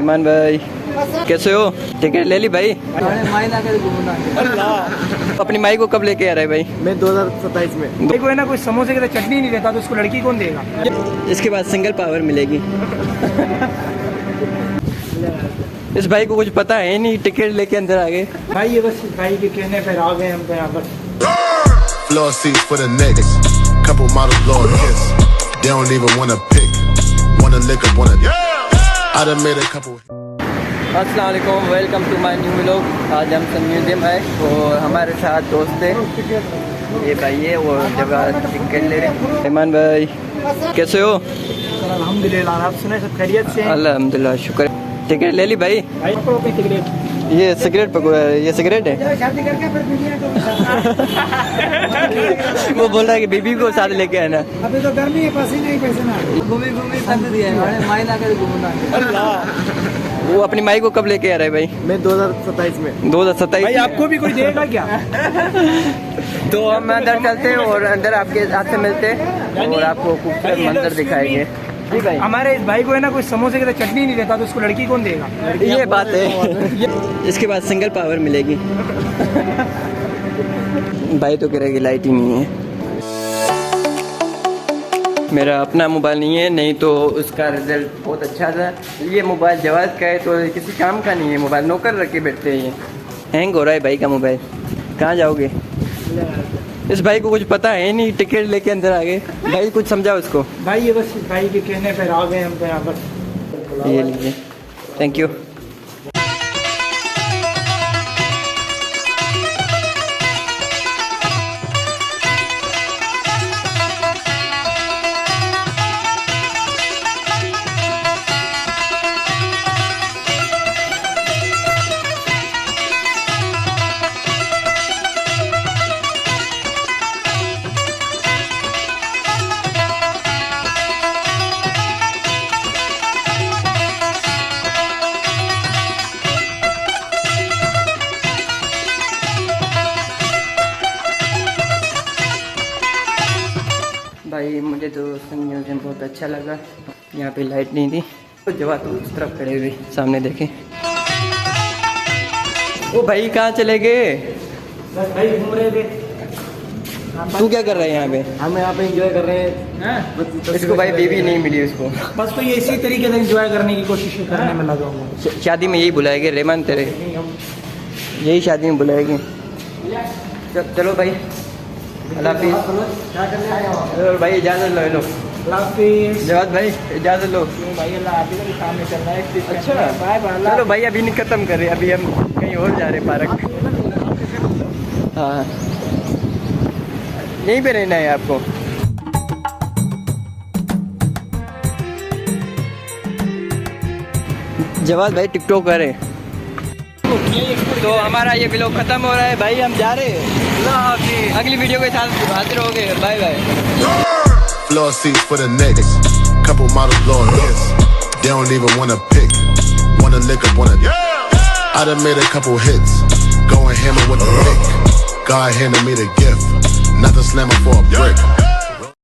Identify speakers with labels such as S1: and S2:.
S1: ईमान भाई कैसे हो? टिकट ले ली भाई? अपनी माई को कब लेके आ रहा है भाई?
S2: मैं 2027 में।
S3: कोई ना कोई समोसे के चटनी नहीं देता तो उसको लड़की कौन देगा?
S1: इसके बाद सिंगल पावर मिलेगी। इस भाई को कुछ पता है नहीं, टिकट लेके अंदर आ गए
S3: भाई। ये बस भाई के कहने पर आ गए हम तो यहाँ पर।
S4: Floor seats for the next. Couple models blow a kiss. They don't even wanna pick. Wanna lick up, wanna. I done made a couple.
S1: अस्सलाम वालेकुम, welcome to my new vlog. आज हम सन म्यूजियम है और हमारे साथ दोस्त है ये भाई है वो जगह टिकट ले रहे हैं। ईमान भाई कैसे हो?
S3: अल्हम्दुलिल्लाह, आप सुने सब खैरियत से?
S1: अल्हम्दुलिल्लाह, शुक्र। टिकट ले ली भाई? ये सिगरेट पकड़ा है, ये सिगरेट है।
S3: शादी करके फिर
S1: वो बोल रहा है कि बीबी को साथ लेके आना।
S3: अभी तो गर्मी है, पसीने ही पसीना। घूमी घूमी थक दिया है, माई ना कर घूमना।
S1: वो अपनी माई को कब लेके आ रहा है भाई?
S2: मैं 2027 में।
S1: 2027
S3: भाई आपको भी कोई देगा क्या?
S1: तो हम अंदर चलते हैं और अंदर आपके साथ से मिलते हैं और आपको खूबसूरत मंजर दिखाएंगे। जी भाई,
S3: हमारे इस भाई को है ना कोई समोसे के चटनी नहीं देता तो उसको लड़की कौन देगा?
S1: ये बात है। इसके बाद सिंगल पावर मिलेगी। भाई तो कह रहे कि लाइट ही नहीं है। मेरा अपना मोबाइल नहीं है, नहीं तो उसका रिजल्ट बहुत अच्छा था। ये मोबाइल जवाब का है तो किसी काम का नहीं है। मोबाइल नौकर रख के बैठते हैं। ये हैंग हो रहा है भाई का मोबाइल। कहाँ जाओगे? इस भाई को कुछ पता है नहीं, टिकट लेके अंदर आ गए। भाई कुछ समझाओ उसको।
S3: भाई ये बस भाई के कहने पर आ गए हम तो यहाँ पर।
S1: ये लीजिए, थैंक यू। भाई मुझे तो सन म्यूजियम बहुत अच्छा लगा। यहाँ पे लाइट नहीं थी तो जवा तो उस तरफ खड़े हुए सामने देखें। ओ भाई कहाँ चले गए?
S3: बस भाई घूम रहे थे।
S1: तू क्या कर रहा है यहाँ पे?
S2: हम यहाँ पे एंजॉय कर रहे हैं।
S1: इसको भाई बीवी नहीं मिली उसको।
S3: बस तो ये इसी तरीके से एंजॉय करने की कोशिश करने में लगा हुआ।
S1: शादी में यही बुलाएंगे रहमान तेरे, यही शादी में बुलाएंगे। चलो भाई, अल्लाह हाफिज़।
S3: क्या करने आए हो?
S1: भाई इजाज़त लो। लो
S3: अल्लाह हाफिज़।
S1: जवाद भाई इजाज़त लो।
S3: भाई अल्लाह हाफिज़ अभी सामने चल रहा है।
S1: अच्छा
S3: बाय बाय।
S1: चलो भाई अभी नहीं ख़त्म कर रहे, अभी हम कहीं और जा रहे पार्क। हाँ यहीं पे रहना है आपको। जवाद भाई टिकटॉक करे। तो हमारा ये व्लॉग खत्म हो रहा है भाई, हम जा रहे हैं। अगली वीडियो के साथ हाजिर हो गए। Bye bye.
S4: Floor seats for the next. Couple models blow a kiss. They don't even wanna pick. Wanna lick up, wanna. I done made a couple hits. Going hammer with the pick. God handed me the gift. Not the slammer for a brick.